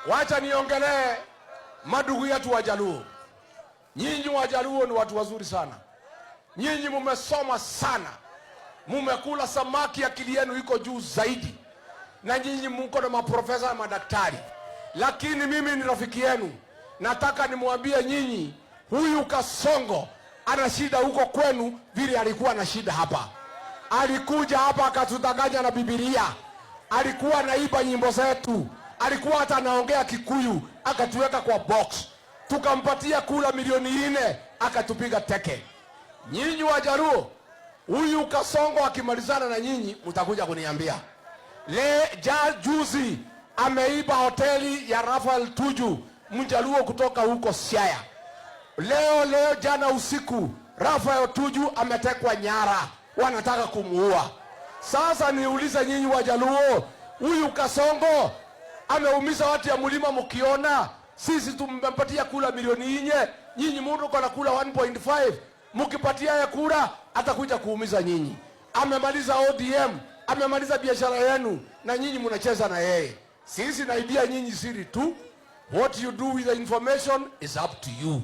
Wacha niongelee madugu yetu Wajaluo. Nyinyi Wajaluo ni watu wazuri sana. Nyinyi mumesoma sana. Mumekula samaki, akili yenu iko juu zaidi. Na nyinyi mko na maprofesa na madaktari. Lakini mimi ni rafiki yenu. Nataka nimwambie nyinyi, huyu Kasongo ana shida huko kwenu vile alikuwa na shida hapa. Alikuja hapa akatudanganya na Biblia. Alikuwa anaiba nyimbo zetu. Alikuwa hata anaongea Kikuyu, akatuweka kwa box. Tukampatia kula milioni 4, akatupiga teke. Nyinyi Wajaluo, huyu Kasongo akimalizana na nyinyi mtakuja kuniambia. Juzi ameiba hoteli ya Rafael Tuju, Mjaluo kutoka huko Siaya. Leo jana usiku Rafael Tuju ametekwa nyara, wanataka kumuua. Sasa niulize nyinyi Wajaluo, huyu Kasongo ameumiza watu ya Mlima mkiona sisi tumempatia kula milioni 4, nyinyi mundu kwa kula 1.5, mkipatia ya kula atakuja kuumiza nyinyi. Amemaliza ODM, amemaliza biashara yenu na nyinyi mnacheza na yeye. Sisi naibia nyinyi siri tu. What you do with the information is up to you.